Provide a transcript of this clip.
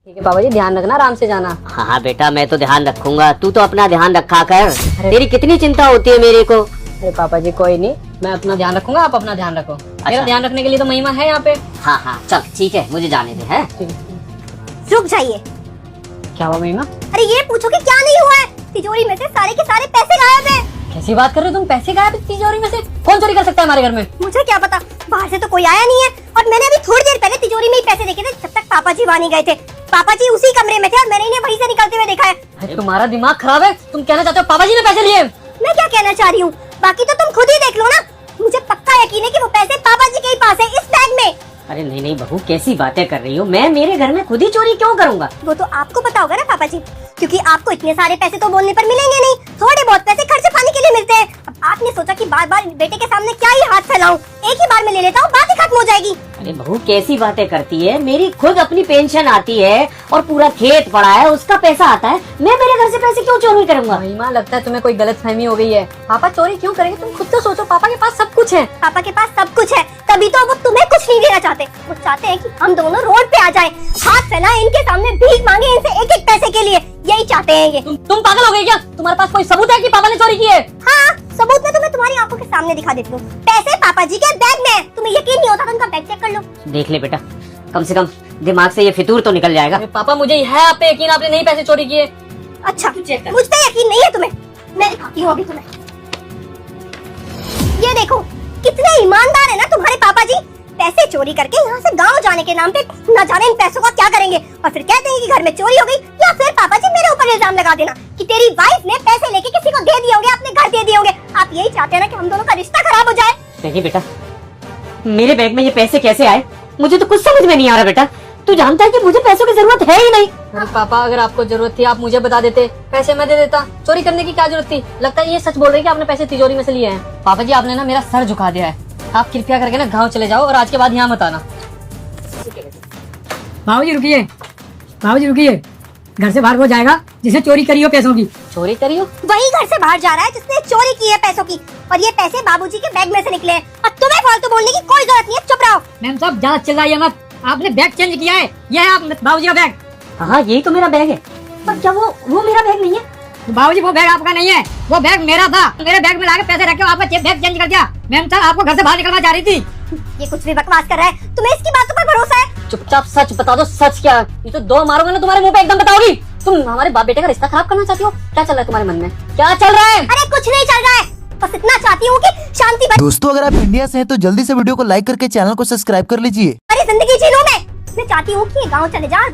ठीक है पापा जी, ध्यान रखना, आराम से जाना। हाँ हाँ बेटा, मैं तो ध्यान रखूंगा, तू तो अपना ध्यान रखा कर। तेरी कितनी चिंता होती है मेरे को। अरे पापा जी कोई नहीं, मैं अपना ध्यान रखूंगा, आप अपना ध्यान रखो। मेरा ध्यान रखने के लिए तो महिमा है यहाँ पे। हाँ हाँ चल ठीक है, मुझे जाने दे। है रुक जाइए। क्या हुआ महिमा? अरे ये पूछो कि क्या नहीं हुआ है। तिजोरी में से सारे के सारे पैसे गायब हैं। कैसी बात कर रहे हो तुम? पैसे गायब तिजोरी में से? कौन चोरी कर सकता है हमारे घर में? मुझे क्या पता, बाहर से तो कोई आया नहीं है। और मैंने अभी थोड़ी देर पहले तिजोरी में ही पैसे देखे थे, जब तक पापा जी वहाँ नहीं गए थे। पापा जी उसी कमरे में थे और मैंने इन्हें वहीं से निकलते हुए देखा है। अरे तुम्हारा दिमाग खराब है, तुम कहना चाहते हो पापा जी ने पैसे लिए? मैं क्या कहना चाह रही हूँ, बाकी तो तुम खुद ही देख लो ना। मुझे पक्का यकीन है कि वो पैसे पापा जी के ही पास है, इस बैग में। अरे नहीं नहीं बहू, कैसी बातें कर रही हो? मैं मेरे घर में खुद ही चोरी क्यों करूँगा? वो तो आपको पता होगा ना पापा जी, क्योंकि आपको इतने सारे पैसे तो बोलने पर मिलेंगे नहीं, थोड़े बहुत पैसे खर्च पानी के लिए मिलते हैं। अब आपने सोचा कि बार बार बेटे के सामने क्या ही हाथ फैलाऊं, एक ही बार में ले लेता हूँ, बात ही खत्म हो जाएगी। अरे बहू कैसी बातें करती है? मेरी खुद अपनी पेंशन आती है और पूरा खेत पड़ा है, उसका पैसा आता है। मैं मेरे घर से पैसे क्यों चोरी करूँगा? महिमा लगता है तुम्हें कोई गलतफहमी हो गई है। पापा चोरी क्यों करेंगे? तुम खुद तो सोचो, पापा के पास सब कुछ है। पापा के पास सब कुछ है, तभी तो वो तुम्हें कुछ नहीं देना चाहते। वो चाहते हैं कि हम दोनों रोड पे आ जाएं, हाथ फैलाएं, इनके सामने भीख मांगे इनसे एक एक पैसे के लिए। यही चाहते हैं ये। तुम पागल हो गई क्या? तुम्हारे पास कोई सबूत है कि पापा ने चोरी की है? हाँ, सबूत में तो मैं तुम्हारी आंखों के सामने दिखा देती हूँ। पैसे पापा जी के बैग में है। तुम्हें यकीन नहीं होता तो उनका बैग चेक कर लो। देख ले बेटा, कम से कम दिमाग से ये फितूर तो निकल जाएगा। अरे पापा मुझे है आप पे यकीन, आपने नहीं पैसे चोरी किए। अच्छा, चेक कर। मुझ पे यकीन नहीं है तुम्हें? मैं दिखाती हूँ अभी तुम्हें। ये देखो, कितने ईमानदार है ना तुम्हारे पापा जी। पैसे चोरी करके यहाँ से गांव जाने के नाम पे न जाने इन पैसों का क्या करेंगे, और फिर कहते हैं कि घर में चोरी हो गई। या फिर पापा जी मेरे ऊपर इल्जाम लगा देना कि तेरी वाइफ ने पैसे लेके किसी को दे दिए होंगे, अपने घर दे दिए होंगे। आप यही चाहते हैं ना कि हम दोनों का रिश्ता खराब हो जाए? नहीं बेटा, मेरे बैग में ये पैसे कैसे आए मुझे तो कुछ समझ में नहीं आ रहा। बेटा तू जानता है कि मुझे पैसों की जरूरत है ही नहीं। अरे पापा अगर आपको जरूरत थी आप मुझे बता देते, पैसे मैं दे देता। चोरी करने की क्या जरूरत थी? लगता है ये सच बोल रही है कि आपने पैसे तिजोरी में से लिए हैं। पापा जी आपने ना मेरा सर झुका दिया है। आप कृपया करके ना गाँव चले जाओ और आज के बाद यहाँ मत आना। बाबूजी रुकिए, बाबूजी रुकिए। घर से बाहर वो जाएगा जिसने चोरी करी हो पैसों की। चोरी करी हो? वही घर से बाहर जा रहा है जिसने चोरी की है पैसों की, और ये पैसे बाबूजी के बैग में से निकले हैं। और तुम्हें फालतू बोलने की कोई जरूरत नहीं है, चुप रहो। मैम साहब ज्यादा चिल्लाइए मत, आपने बैग चेंज किया है। ये है आप बाबूजी का बैग। हाँ यही तो मेरा बैग है, पर क्या वो मेरा बैग नहीं है? बाबूजी वो बैग आपका नहीं है, वो बैग मेरा था। मेरे बैग में लाके पैसे रखे, आपका बैग चेंज कर दिया। मैम साहब आपको घर से बाहर निकलना चाह रही थी। ये कुछ भी बकवास कर रहा है, तुम्हें इसकी बातों पर भरोसा है? चुपचाप सच बता दो, सच क्या? ये तो दो मारूंगा ना तुम्हारे मुंह पे, एकदम बताओगी। तुम हमारे बाप बेटे का रिश्ता खराब करना चाहती हो? क्या चल रहा है तुम्हारे मन में? क्या चल रहा है? अरे कुछ नहीं चल रहा है, बस इतना चाहती हूँ कि शांति बने दोस्तों अगर आप इंडिया से हैं तो जल्दी से वीडियो को लाइक करके चैनल को सब्सक्राइब कर लीजिए। जिंदगी जी लूं मैं चाहती हूँ कि ये गाँव चले जाए।